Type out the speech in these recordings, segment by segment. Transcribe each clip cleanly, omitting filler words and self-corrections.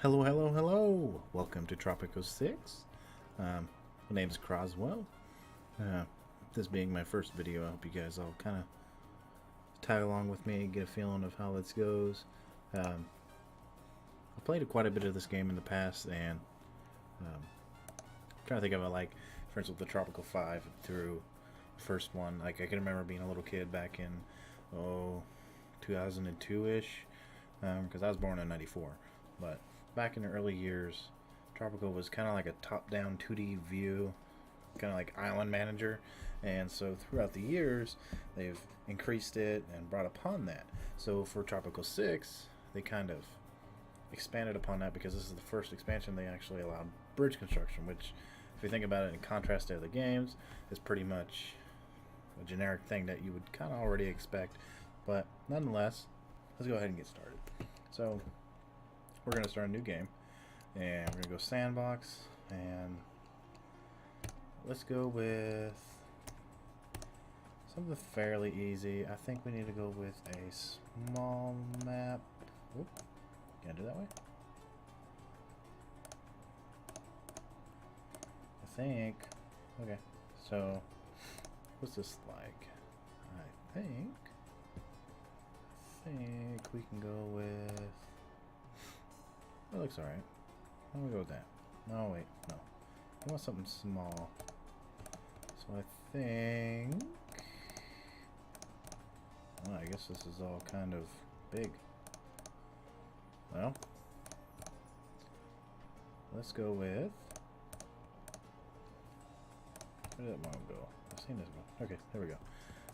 Hello, hello, hello! Welcome to Tropico 6. My name is Croswell. This being my first video, I hope you guys all kind of tag along with me, get a feeling of how this goes. I played quite a bit of this game in the past, and I'm trying to think of it like, for instance, with the Tropico 5 through the first one. Like, I can remember being a little kid back in, 2002-ish, because I was born in 94. But back in the early years, Tropico was kind of like a top-down 2D view, kind of like Island Manager, and so throughout the years they've increased it and brought upon that. So for Tropico 6, they kind of expanded upon that because this is the first expansion they actually allowed bridge construction, which, if you think about it in contrast to other games, is pretty much a generic thing that you would kind of already expect. But nonetheless, let's go ahead and get started. So we're going to start a new game, and we're going to go sandbox, and let's go with something fairly easy. I think we need to go with a small map. Oop, can I do that way? I think. Okay, so what's this like? I think we can go with. That looks alright. Why don't we go with that? No, wait, no. I want something small. So I think. Well, I guess this is all kind of big. Well, let's go with. Where did that one go? I've seen this one. Okay, there we go.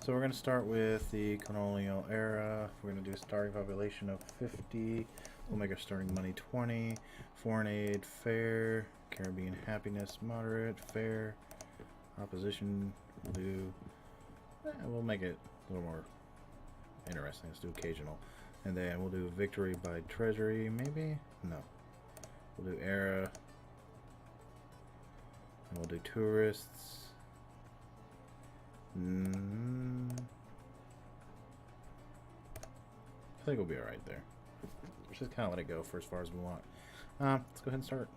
So we're going to start with the colonial era. We're going to do a starting population of 50. We'll make our starting money 20. Foreign aid, fair. Caribbean happiness, moderate. Fair. Opposition, we'll do. We'll make it a little more interesting. Let's do occasional. And then we'll do victory by treasury, maybe? No. We'll do era. And we'll do tourists. I think we'll be alright there. Let's just kind of let it go for as far as we want. Let's go ahead and start.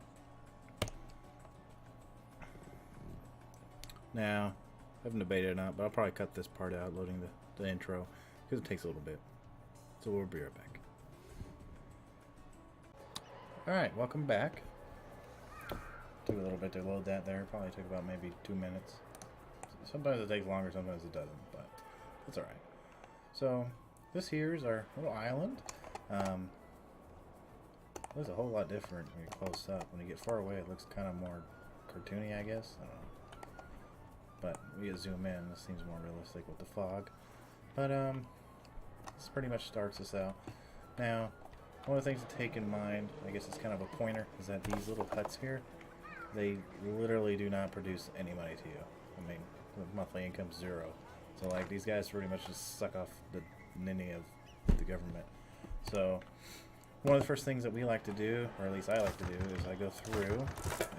Now, I haven't debated or not, but I'll probably cut this part out, loading the intro, because it takes a little bit. So we'll be right back. Alright, welcome back. Took a little bit to load that there. Probably took about maybe 2 minutes. Sometimes it takes longer, sometimes it doesn't, but it's alright. So, this here is our little island. Looks a whole lot different when you're close up. When you get far away, it looks kind of more cartoony, I guess. I don't know. But we get zoom in, this seems more realistic with the fog. But this pretty much starts us out. Now, one of the things to take in mind, I guess it's kind of a pointer, is that these little huts here, they literally do not produce any money to you. I mean, the monthly income's 0. So like these guys pretty much just suck off the ninny of the government. So one of the first things that we like to do, or at least I like to do, is I go through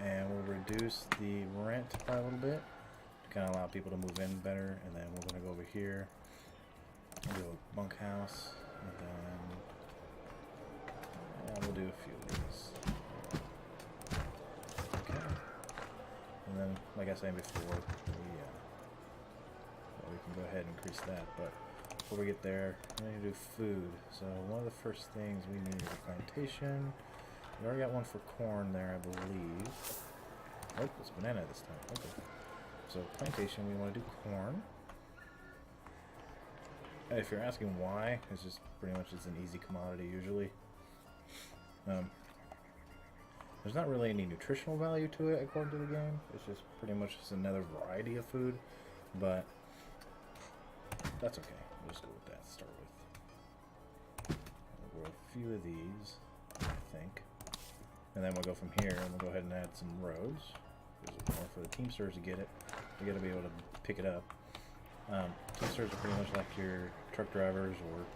and we'll reduce the rent by a little bit to kind of allow people to move in better. And then we're going to go over here and do a bunkhouse, and then we'll do a few of these. Okay. And then, like I said before, we can go ahead and increase that. But before we get there, we need to do food. So one of the first things we need is a plantation. We already got one for corn there, I believe. Oh, it's banana this time. Okay. So plantation, we want to do corn. And if you're asking why, it's just pretty much it's an easy commodity usually. There's not really any nutritional value to it according to the game. It's just pretty much just another variety of food, but that's okay. We'll just go with that to start with. We'll grow a few of these, I think. And then we'll go from here and we'll go ahead and add some roads. There's more for the Teamsters to get it. You gotta be able to pick it up. Teamsters are pretty much like your truck drivers or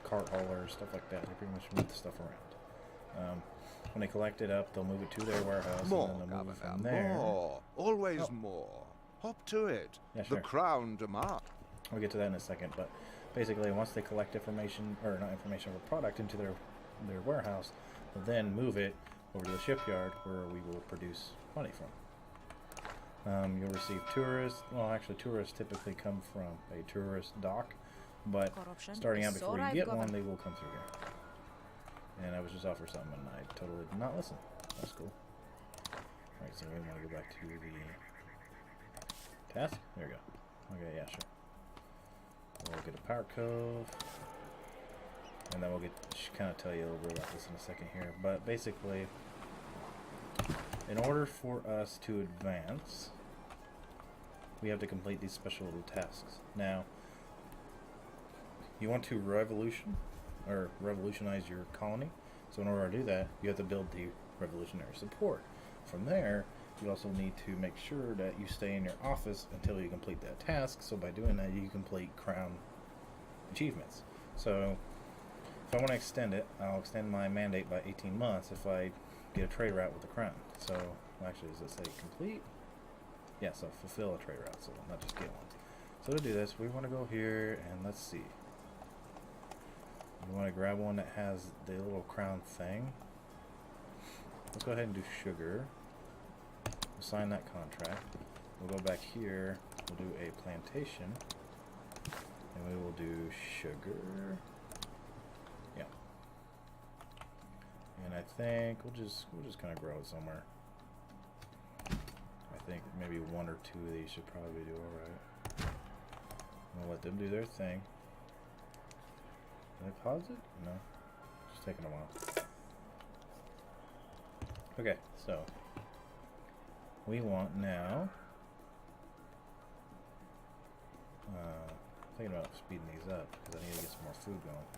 cart haulers, stuff like that. They pretty much move the stuff around. When they collect it up, they'll move it to their warehouse, More, and then they'll move it from Governor, there. more. Always more. Hop to it. Yeah, sure. The crown demands. We'll get to that in a second, but basically once they collect information, or not information, but product into their warehouse, they'll then move it over to the shipyard where we will produce money from. You'll receive tourists. Well, actually, tourists typically come from a tourist dock, but starting out before you get one, they will come through here. And I was just offered something, and I totally did not listen. That's cool. Alright, so we want to go back to the task. There we go. Okay, yeah, sure. We'll get a power cove, and then we'll kind of tell you a little bit about this in a second here. But basically, in order for us to advance, we have to complete these special little tasks. Now, you want to revolutionize your colony. So in order to do that, you have to build the revolutionary support. From there, you also need to make sure that you stay in your office until you complete that task. So by doing that, you complete crown achievements. So if I want to extend it, I'll extend my mandate by 18 months if I get a trade route with the crown. So actually, does it say complete? Yeah, so fulfill a trade route, so not just get one. So to do this, we want to go here and let's see. We want to grab one that has the little crown thing. Let's go ahead and do sugar. We'll sign that contract. We'll go back here. We'll do a plantation, and we will do sugar. Yeah. And I think we'll just kind of grow it somewhere. I think maybe one or two of these should probably do all right. I'm gonna let them do their thing. Did I pause it? No. It's just taking a while. Okay, so we want now. Thinking about speeding these up because I need to get some more food going.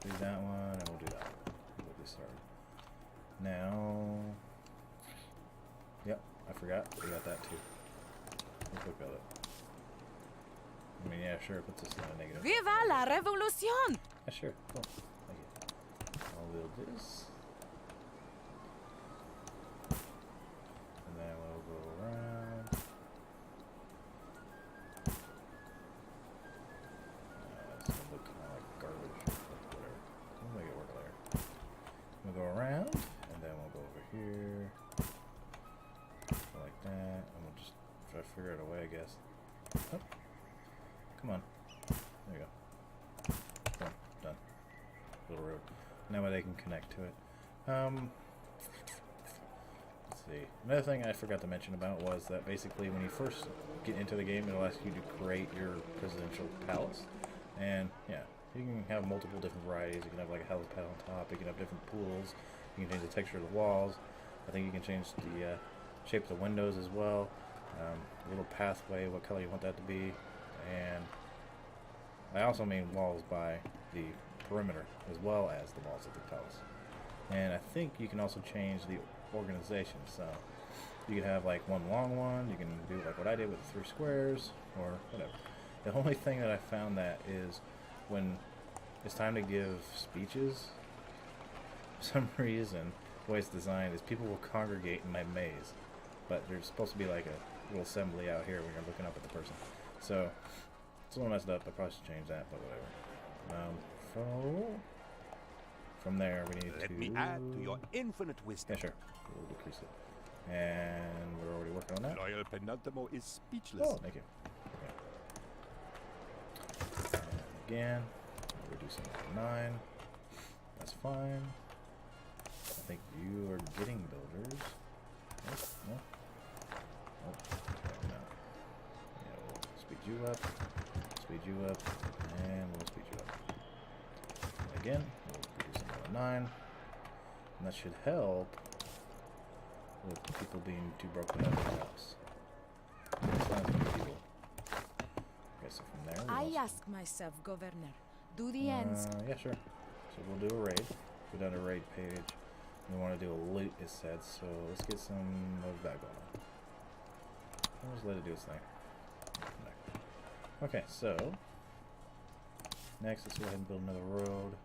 Do that one, and we'll do that one. We'll get started. Now, yep, I forgot. We got that too. Let's look at it. I mean, yeah, sure, it puts us in a negative. Viva la revolución! Yeah, sure. Cool. Thank you. I'll build this. And then we'll go around. It's gonna look kind of like garbage, but whatever. We'll make it work later. We'll go around, and then we'll go over here. Like that. And we'll just try to figure out a way, I guess. Oh. Come on. There you go. Boom. Done. Little road. Now they can connect to it. Let's see. Another thing I forgot to mention about was that basically when you first get into the game, it'll ask you to create your presidential palace. And yeah, you can have multiple different varieties. You can have like a helipad on top. You can have different pools. You can change the texture of the walls. I think you can change the shape of the windows as well. A little pathway, what color you want that to be. And I also mean walls by the perimeter as well as the walls of the palace. And I think you can also change the organization. So you can have like one long one. You can do like what I did with the 3 squares or whatever. The only thing that I found that is when it's time to give speeches, for some reason, the way it's designed is people will congregate in my maze. But there's supposed to be like a little assembly out here when you're looking up at the person. So it's a little messed up. I probably should change that, but whatever. From there, we need Let to... me add to your infinite wisdom. Yeah, sure. We'll decrease it. And we're already working on that. Loyal penultimo is speechless. Oh, thank you. Okay. And again, we're reducing it to 9. That's fine. I think you are getting builders. Nope, no. Oh, no. Yeah, we'll speed you up, and we'll speed you up. And again, we'll reduce another 9. And that should help with people being too broken up in the house. It's not as many people. Okay, so from there, I ask myself, Governor, do the ends... yeah, sure. So we'll do a raid. Go down to raid page. We want to do a loot, it said, so let's get some of that going on. I'll just let it do its thing. Okay, so next let's go ahead and build another road.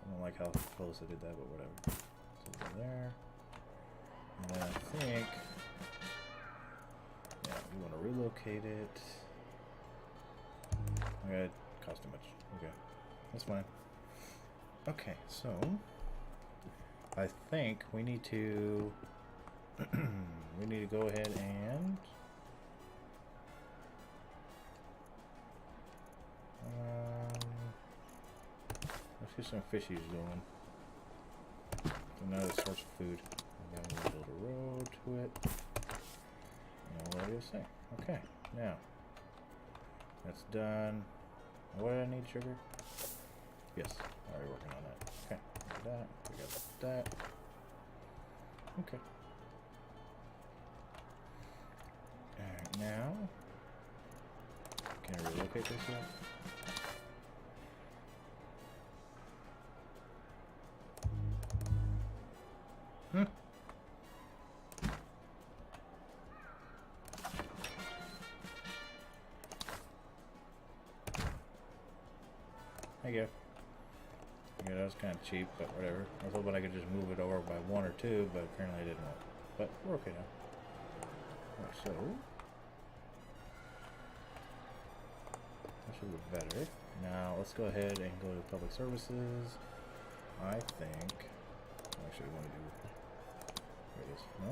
I don't like how close I did that, but whatever. So over there. And then I think, yeah, we want to relocate it. Okay, it cost too much. Okay, that's fine. Okay, so I think we need to we need to go ahead and let's get some fishies going. Another source of food. I'm going to build a road to it. What do you say? Okay, now that's done. What did I need, sugar? Yes, already working on that. Okay, we got that. We got that. Okay. Alright, now can I relocate this yet? There you go. Yeah, that was kind of cheap, but whatever. I was hoping I could just move it over by 1 or 2, but apparently I didn't want. But we're okay now. Alright, so that should look better. Now let's go ahead and go to public services. I think actually want to do. Where it is? No?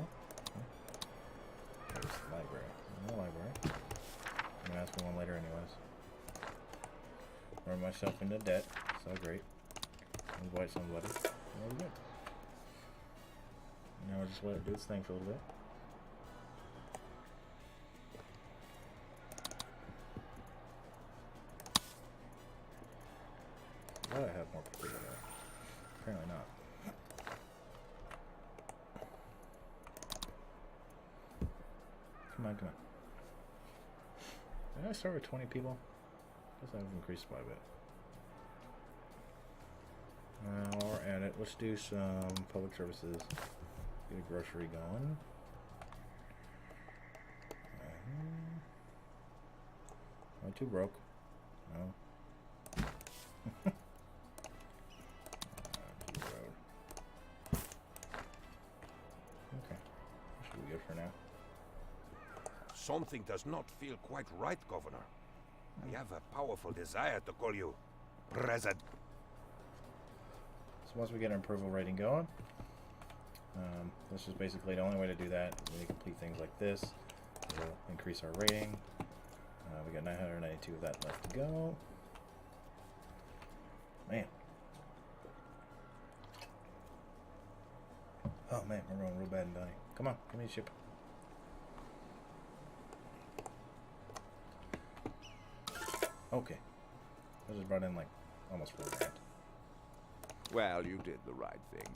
There's the library. No library. I'm gonna ask for one later anyways. Run myself into debt. So great. Invite somebody. There we go. Now I'll just let it do its thing for a little bit. I thought I have more people there. Apparently not. Come on, come on. Did I start with 20 people? I guess I've increased by a bit. While we're at it, let's do some public services. Get a grocery going. Am I too broke? No. Okay. That should be good for now. Something does not feel quite right, Governor. I have a powerful desire to call you President. So once we get our approval rating going, this is basically the only way to do that. When you complete things like this, it'll increase our rating. We got 992 of that left to go. Man. Oh man, we're going real bad and Donnie. Come on, give me a ship. Okay. I just brought in like almost 4 grand. Well, you did the right thing.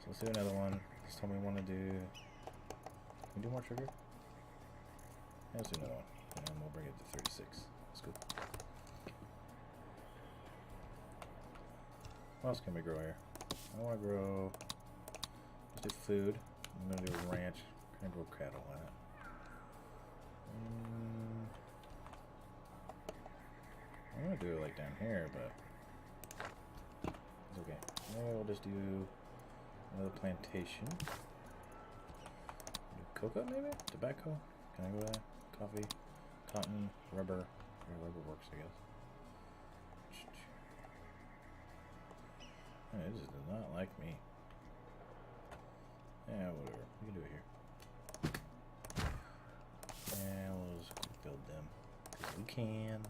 So let's do another one. Just tell me we want to do. Can we do more sugar? Yeah, let's do another one. And we'll bring it to 36. That's good. What else can we grow here? I want to grow. Let's do food. I'm going to do a ranch. Can I grow cattle on it? I'm going to do it like down here, but it's okay. Maybe we'll just do another plantation. Do cocoa maybe? Tobacco? Can I go there? Coffee? Cotton? Rubber? Yeah, rubber works, I guess. It just does not like me. Yeah, whatever. We can do it here. And we'll just build them. 'Cause we can.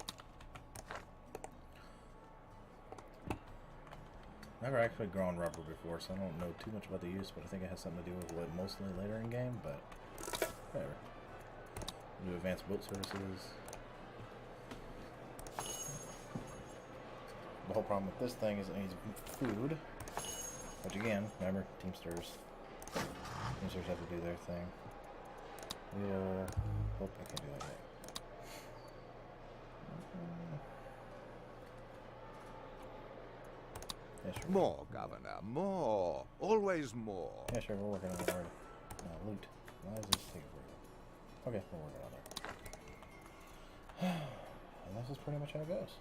Never actually grown rubber before, so I don't know too much about the use, but I think it has something to do with what mostly later in game, but whatever. We'll do advanced boat services. The whole problem with this thing is it needs food, which again, remember, Teamsters have to do their thing. We'll hope I can't do that yet. Yeah, sure. More, Governor, more. Always more. Yeah, sure, we're working on it already. Loot. Why is this taking forever? Okay, we're working on it. And this is pretty much how it goes.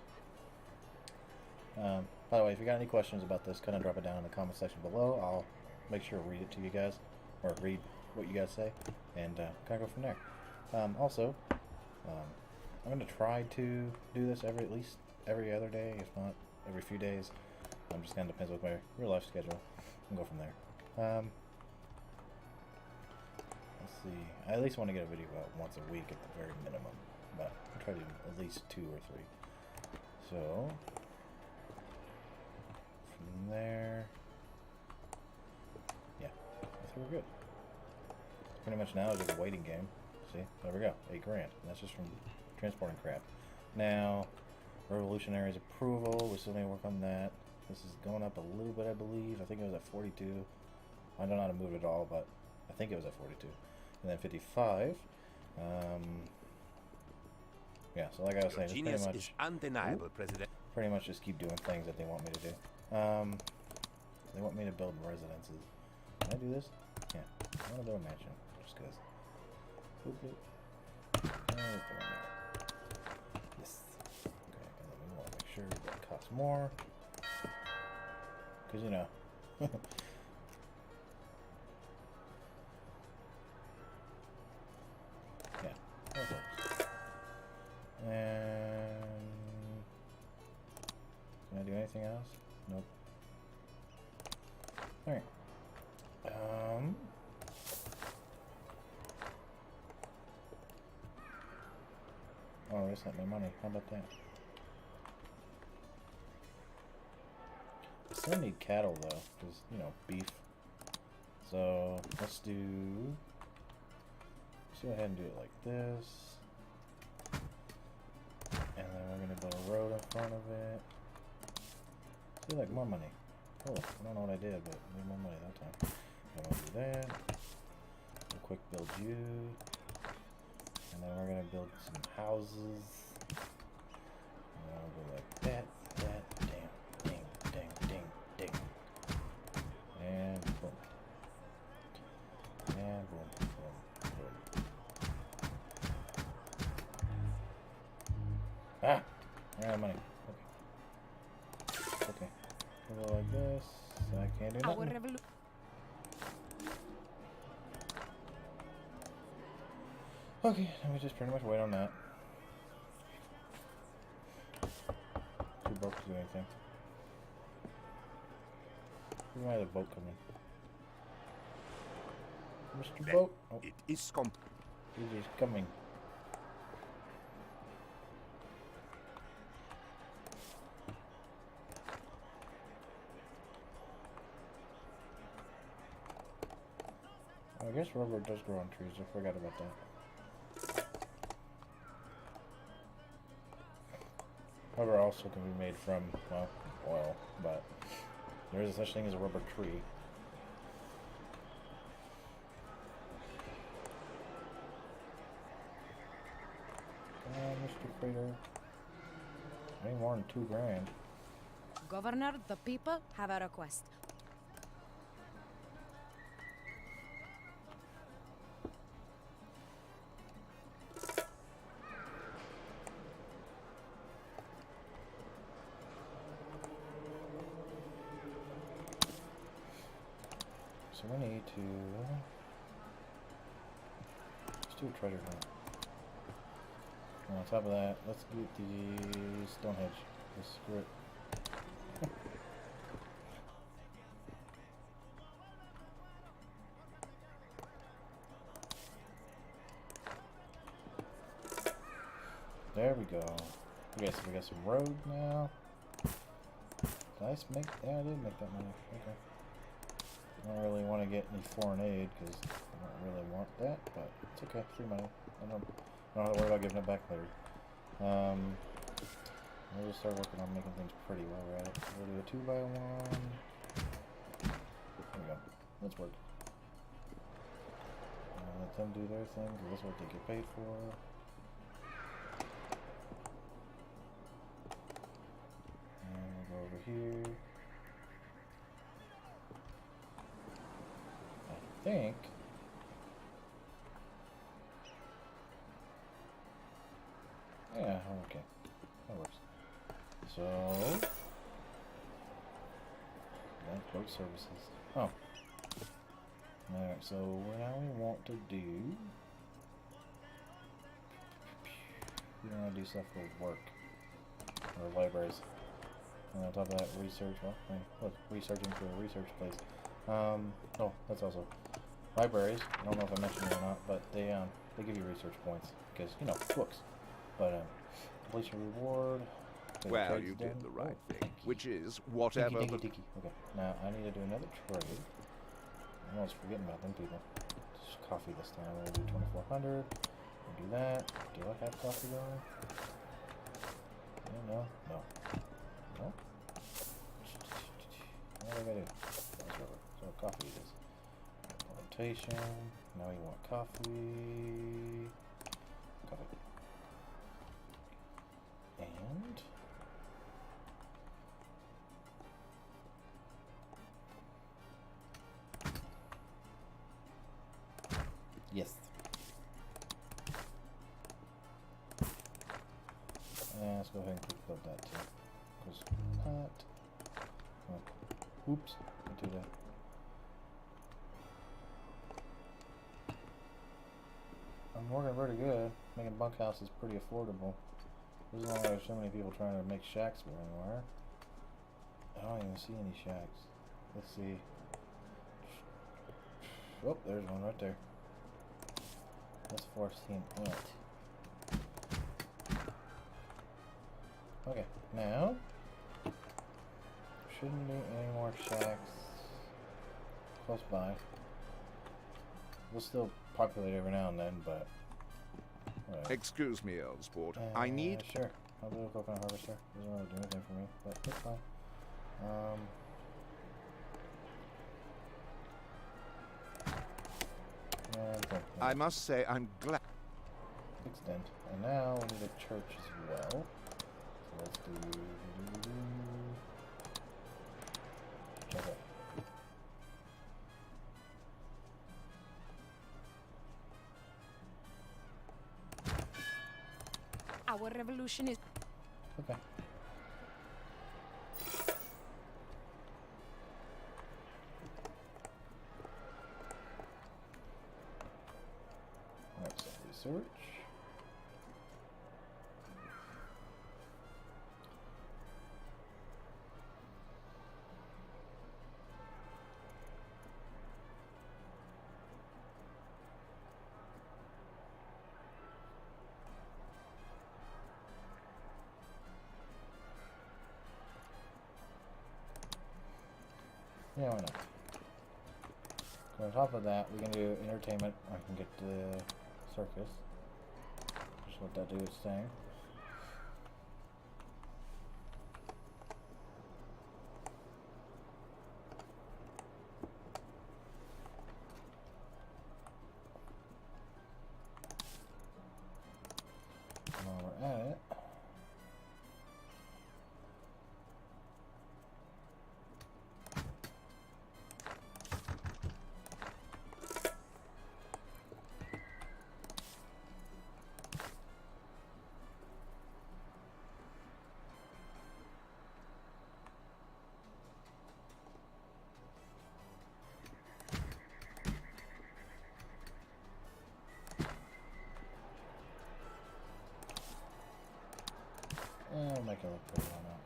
By the way, if you got any questions about this, kind of drop it down in the comment section below. I'll make sure to read it to you guys, or read what you guys say, and kind of go from there. Also, I'm going to try to do this at least every other day, if not every few days. Just kind of depends with my real life schedule. We'll go from there. Let's see. I at least want to get a video out once a week at the very minimum, but I'll try to do at least 2 or 3. So from there, yeah, I think we're good. Pretty much now it's just a waiting game. See, there we go, 8 grand. And that's just from transporting crap. Now, Revolutionary's approval. We still need to work on that. This is going up a little bit, I believe. I think it was at 42. I don't know how to move it at all, but I think it was at 42. And then 55. Yeah, so like I was saying, it's pretty much, is undeniable, President. pretty much just keep doing things that they want me to do. They want me to build residences. Can I do this? Yeah. I want to build a mansion, just because. Yes. Okay, and then we want to make sure that it costs more. Because, you know. Yeah, that works. And can I do anything else? Nope. Alright. Oh, they sent me money. How about that? I still need cattle though, because, you know, beef. So let's go ahead and do it like this. And then we're gonna build a road in front of it. See, like more money. Oh, I don't know what I did, but I need more money that time. I'm gonna do that. We'll quick build you. And then we're gonna build some houses. And then we'll go like that, damn, ding, ding, ding, ding. And boom. And boom, boom, boom. Ah! I got money. Okay. Okay. We'll go like this. I can't do nothing. Okay, then we just pretty much wait on that. Too broke to do anything. We might have a boat coming. Mr. Boat? Oh, It is complete. he is coming. I guess rubber does grow on trees. I forgot about that. Rubber also can be made from, well, oil, but there is such thing as a rubber tree. Mr. Crater. I need more than 2 grand. Governor, the people have a request. So we need to... Let's do a treasure hunt. And on top of that, let's get the Stonehenge. Let's screw it. There we go. Okay, so we got some road now. Did I make? Yeah, I did make that money. Okay. I don't really want to get any foreign aid because I don't really want that, but it's okay. Free money. I don't have to worry about giving it back later. We'll just start working on making things pretty while we're at it. We'll do a 2x1. There we go. Let's work. Let them do their thing, because that's what they get paid for. And we'll go over here. I think. Yeah, okay. That works. So, that's boat services. Oh. Alright, so now we want to do... We don't want to do stuff with work. Or libraries. And on top of that, research. Well, I mean, look, researching for a research place. Oh, that's also libraries. I don't know if I mentioned it or not, but they give you research points because you know books. But complete your reward. Okay, Well, trade's you did done. the right Oh, thing, thank you. which is whatever. Tiki. Okay, now I need to do another trade. I'm almost forgetting about them people. Just coffee this time. We'll do 2,400. We'll do that. Do I have coffee going? No. No. What do I gotta do? So coffee it is. Rotation. Now you want coffee. Coffee. And yes. And let's go ahead and quick build that too. Because that. Oh, oops. I do that. I'm working pretty good. Making bunkhouses pretty affordable. As long as there's so many people trying to make shacks anywhere. I don't even see any shacks. Let's see. Oh, there's one right there. That's 14 it. Okay, now shouldn't be any more shacks close by. We'll still populate every now and then, but whatever. Excuse me, old sport. I need. Sure. I'll do a coconut harvester. Doesn't really do anything for me, but it's fine. And I must say, I'm glad. extend. And now we need a church as well. So let's do. Okay. Our revolution is... Okay. Let's research. Yeah, why not? So on top of that, we can do entertainment. I can get the circus. Just let that do its thing. While we're at it, I'll make it look pretty on that.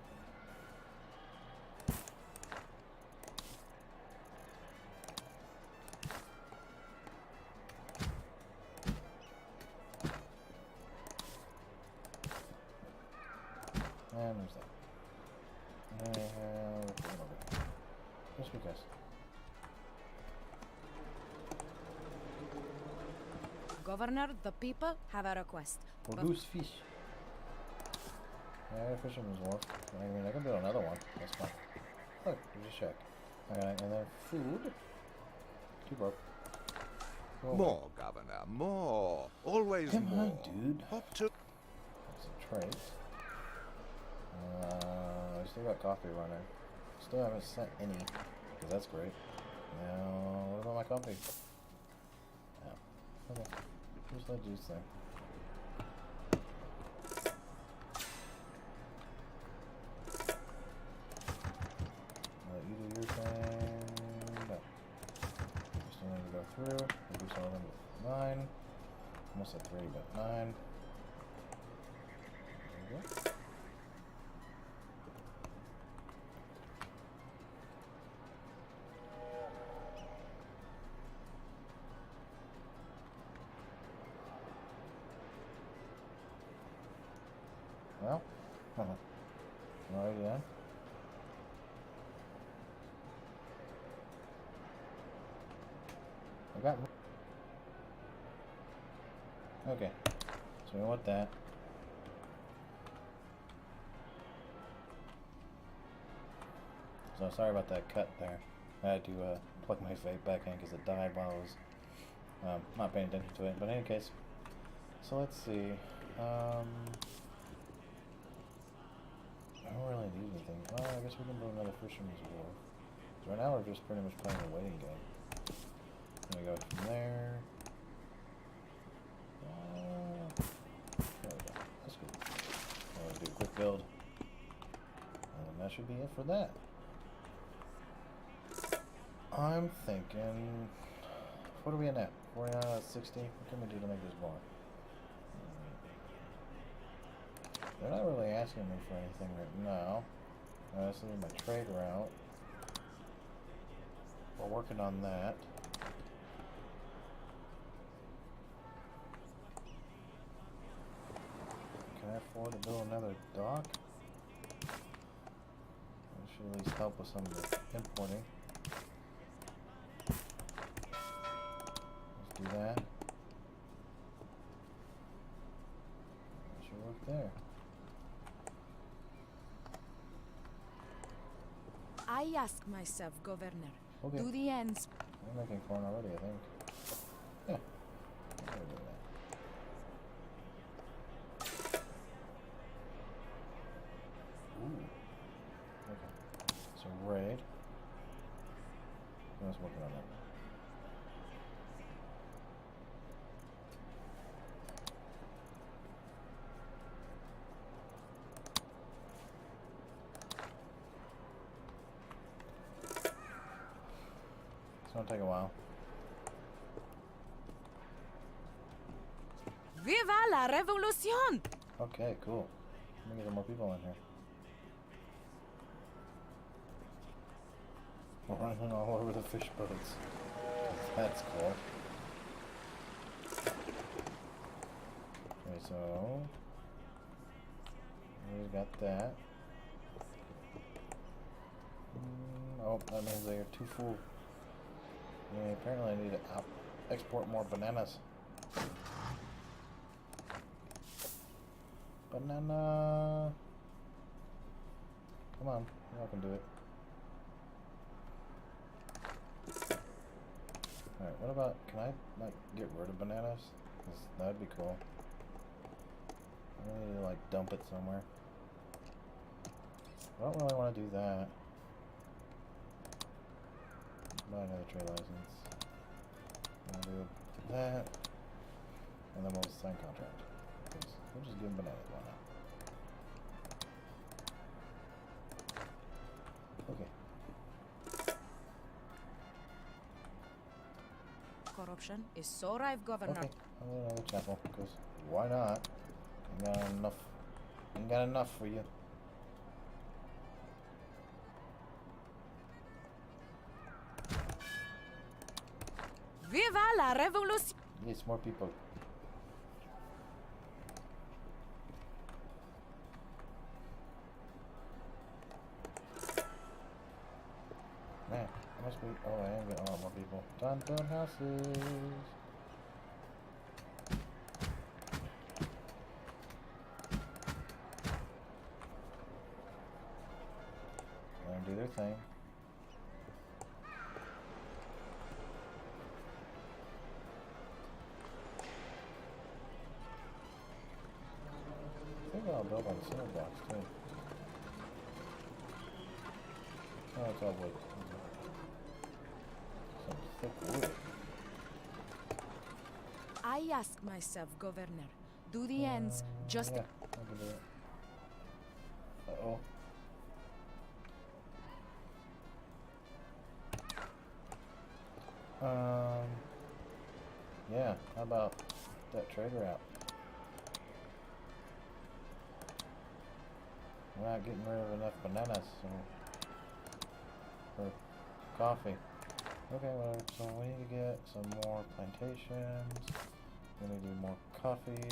And there's that. And just because. Governor, the people have a request. But Produce fish. Yeah, fisherman's wharf. I mean, I can build another one. That's fine. Look, there's a shack. Alright, and then food. Too broke. Go away. More, Governor, more. Always Come more. on, dude. Hop to. That's a trait. I still got coffee running. Still haven't sent any. Because that's great. Now, what about my coffee? Oh. Okay. Just that juice thing. Let you do your thing. No. Just need to go through. We'll do some of them with 9. Almost at 3, but 9. There we go. Alright, yeah. I got. Okay. So we want that. So sorry about that cut there. I had to plug my vape back in because it died while I was not paying attention to it. But in any case, so let's see. I don't really need anything. Well, I guess we can do another Fisherman's Wharf. So right now we're just pretty much playing a waiting game. Then we go from there. There we go. That's good. We'll do a quick build. And that should be it for that. I'm thinking... What are we in at? 49 out of 60? What can we do to make this more? They're not really asking me for anything right now. This is my trade route. We're working on that. Can I afford to build another dock? That should at least help with some of the importing. Let's do that. That should work there. I ask myself, Governor, Okay. do the ends... I'm making corn already, I think. Yeah. I'm gonna do that. Ooh. Okay. So raid. I was working on that. It's gonna take a while. Viva la revolución! Okay, cool. Let me get some more people in here. We're running all over the fish boats. That's cool. Okay, so we got that. Oh, that means they are too full. Yeah, apparently I need to export more bananas. Banana! Come on, y'all can do it. Alright, what about, can I, like, get rid of bananas? 'Cause that'd be cool. I need to, like, dump it somewhere. I don't really want to do that. Buy another trade license. I'll do that. And then we'll sign contract. Because we'll just give them bananas, why not? Okay. Corruption is so rife, Governor. Okay. I'll do another chapel. Because why not? Ain't got enough. Ain't got enough for you. Viva la revolución! Yes, more people. Man, I must be. Oh, I am getting a lot more people. Done houses. Let them do their thing. I think I'll build on the center blocks too. Oh, it's all wood. Some thick wood. I ask myself, Governor, do the ends just... Yeah, I can do it. Uh-oh. Yeah, how about that trade route? We're not getting rid of enough bananas, so for coffee. Okay, well, so we need to get some more plantations. We need to do more coffee.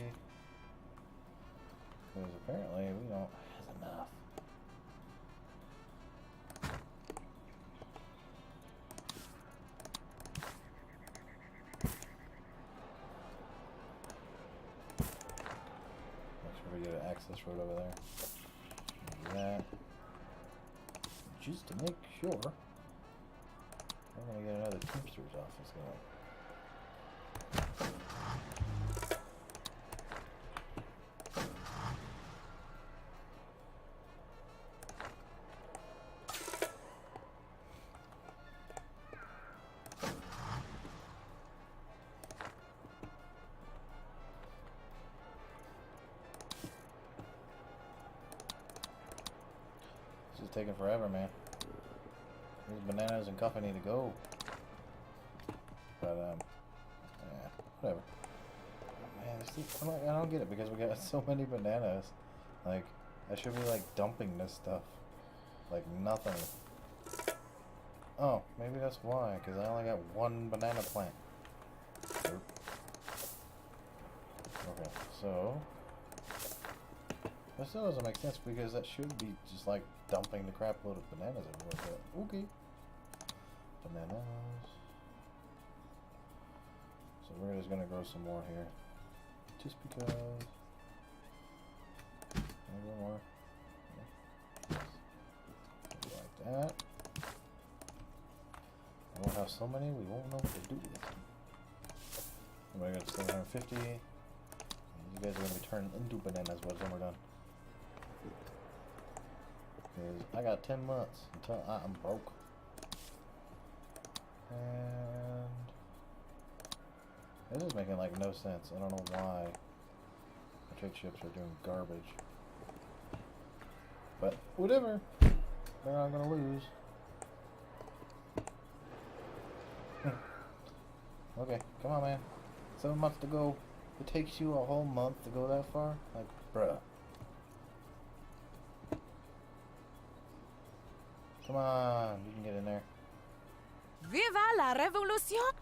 Because apparently we don't have enough. Make sure we get an access road over there. Do that. Just to make sure. I'm gonna get another Teamster's office going. This is taking forever, man. These bananas and coffee need to go. But, yeah, whatever. Oh, man, I don't get it because we got so many bananas. Like, I should be, like, dumping this stuff. Like, nothing. Oh, maybe that's why, because I only got one banana plant. Okay, so... That still doesn't make sense because that should be just, like, dumping the crap load of bananas everywhere, but okay. Bananas. So we're just gonna grow some more here. Just because. Can I grow more? Yeah. Maybe like that. And we'll have so many we won't know what to do with them. And we're gonna 750. And you guys are gonna be turned into bananas by the time we're done. Because I got 10 months until I'm broke. And this is making like no sense. I don't know why the trade ships are doing garbage. But whatever. They're not gonna lose. Okay, come on, man. 7 months to go. It takes you a whole month to go that far? Like, bruh. Come on, you can get in there. Viva la revolution!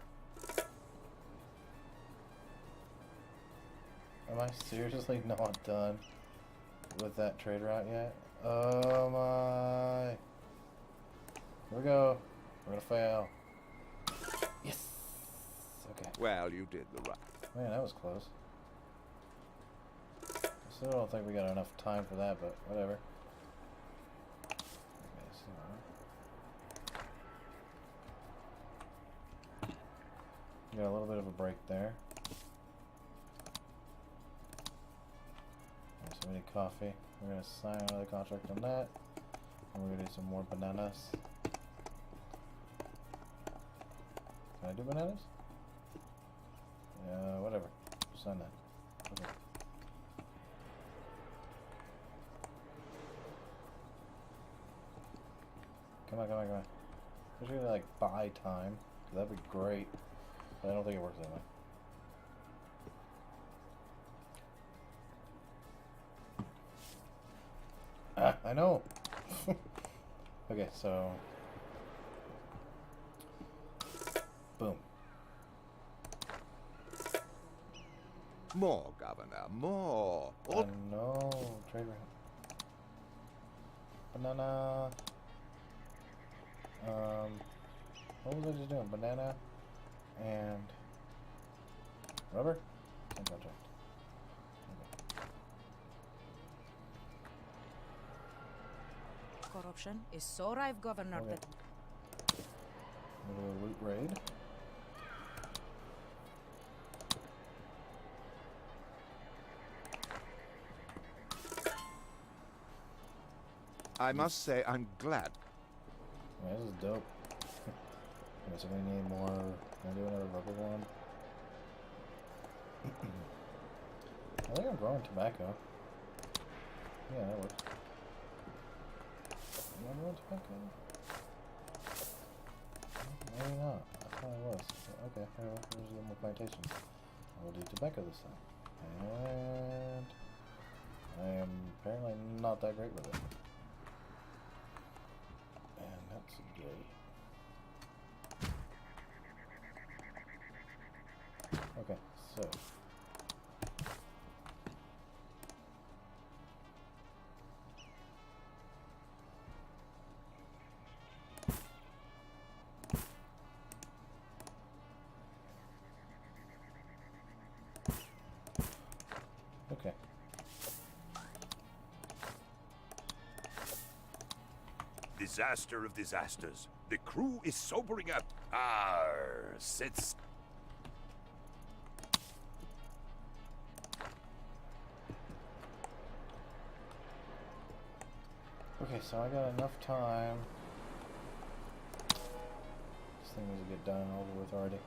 Am I seriously not done with that trade route yet? Oh my. Here we go. We're gonna fail. Yes! Okay. Well, you did the right. Man, that was close. I still don't think we got enough time for that, but whatever. Okay, so... We got a little bit of a break there. So we need coffee. We're going to sign another contract on that. And we're going to do some more bananas. Can I do bananas? Yeah, whatever. Sign that. Okay. Come on, come on, come on. I should like buy time. That'd be great. But I don't think it works that way. I know. Okay, so boom. More, Governor, more. I know. Trade route. Banana. What was I just doing? Banana and rubber? Same contract. Corruption is so rife, Governor, Okay. that A little loot raid. I must say, I'm glad. Yeah, this is dope. Okay, so we need more. Can I do another rubber one? I think I'm growing tobacco. Yeah, that works. Am I growing tobacco? Maybe not. I thought I was. Okay, there's a little more plantations. I will do tobacco this time. And I am apparently not that great with it. And that's gay. Okay, so disaster of disasters. The crew is sobering up. Arr, sits. Okay, so I got enough time. This thing needs to get done and over with already.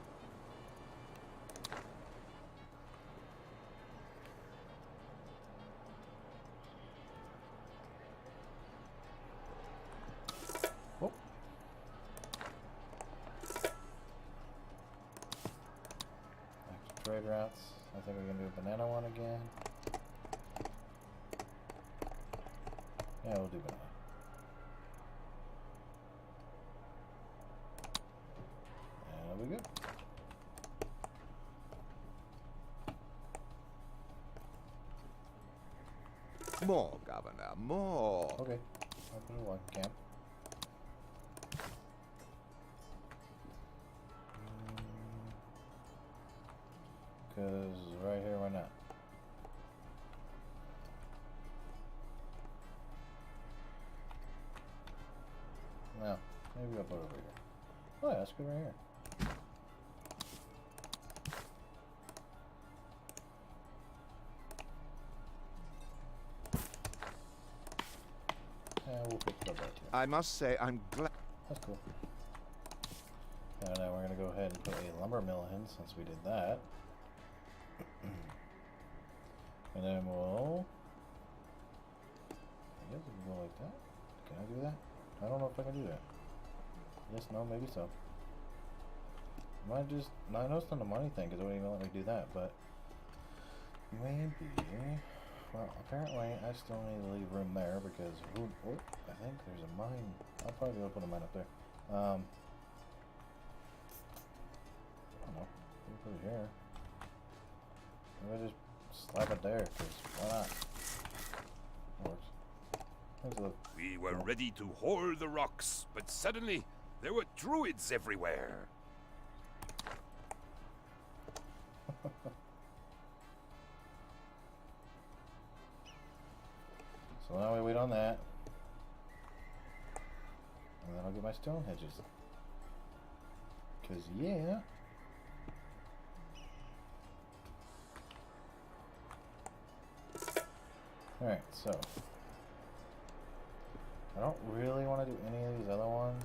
Oh. Active trade routes. I think we can do a banana one again. Yeah, we'll do banana. And that'll be good. More, Governor, more. Okay. I'll put a one camp. Because right here, why not? No, maybe I'll put it over here. Oh, yeah, that's good right here. Yeah, we'll pick it up right here. I must say, I'm glad. That's cool. And now we're going to go ahead and put a lumber mill in since we did that. And then we'll... I guess we can go like that. Can I do that? I don't know if I can do that. Yes, no, maybe so. Might just... No, I know it's not a money thing because it wouldn't even let me do that, but... Maybe... Well, apparently I still need to leave room there because... Ooh, oh, I think there's a mine. I'll probably put a mine up there. I don't know. Put it here. Maybe just slap it there, because why not? That works. We were ready to haul the rocks, but suddenly there were druids everywhere. So now we wait on that. And then I'll get my stone hedges. Because, yeah. Alright, so. I don't really want to do any of these other ones.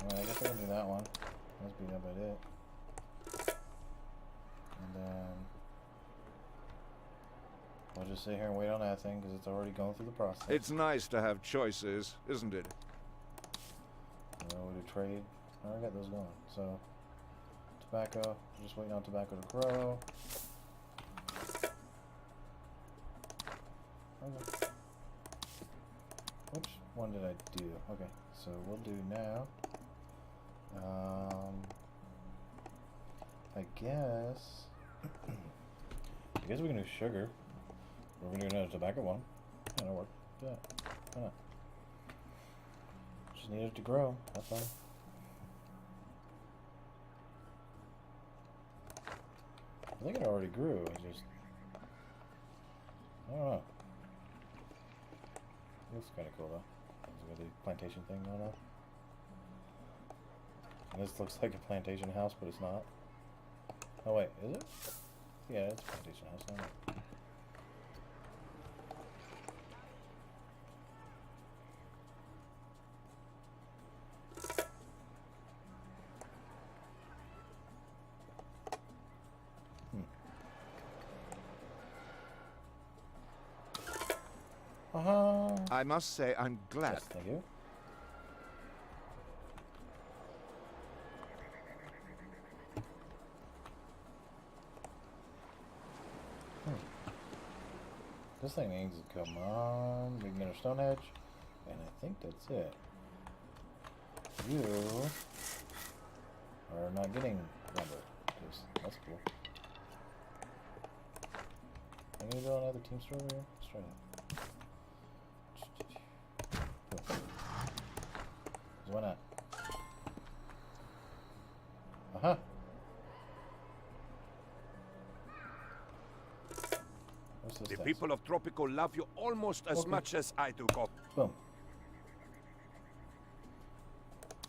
I mean, I guess I can do that one. Must be about it. And then we'll just sit here and wait on that thing because it's already going through the process. It's nice to have choices, isn't it? And then we'll do trade. I already got those going. So, tobacco. Just waiting on tobacco to grow. Okay. Which one did I do? Okay, so we'll do now. I guess we can do sugar. We're gonna do another tobacco one. Yeah, that'll work. Yeah, why not? Just need it to grow. That's fine. I think it already grew. It's just I don't know. It looks kind of cool though. It's got the plantation thing going on. And this looks like a plantation house, but it's not. Oh wait, is it? Yeah, it's a plantation house, isn't it? I must say, I'm glad. Yes, thank you. This thing needs to come on. We can get a stone hedge. And I think that's it. You are not getting lumber. That's cool. Can you build another teamster over here? Let's try that. Why not? Uh-huh. What's this The text? people of Tropico love you almost as much as I do, Cop. Boom.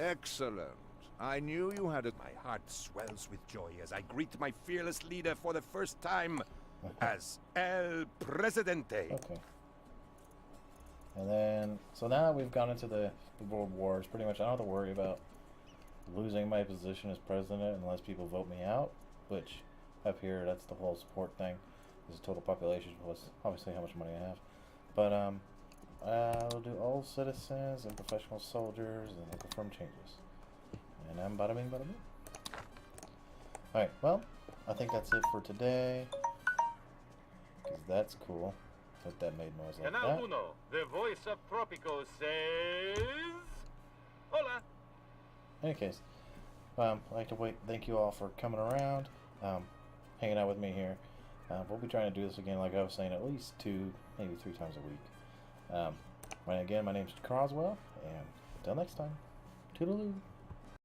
Excellent. I knew you had a... My heart swells with joy as I greet my fearless leader for the first time as El Presidente. Okay. And then, so now that we've gone into the world wars, pretty much I don't have to worry about losing my position as president unless people vote me out, which up here, that's the whole support thing. This is total population plus obviously how much money I have. But, we'll do old citizens and professional soldiers and we'll confirm changes. And I'm bada bing, bada bing. Alright, well, I think that's it for today. Because that's cool. Hope that made noise like Canal that. Uno, the voice of Tropico says... Hola! In any case, I'd like to thank you all for coming around, hanging out with me here. We'll be trying to do this again, like I was saying, at least 2, maybe 3 times a week. Again, my name's Croswell, and until next time, toodaloo.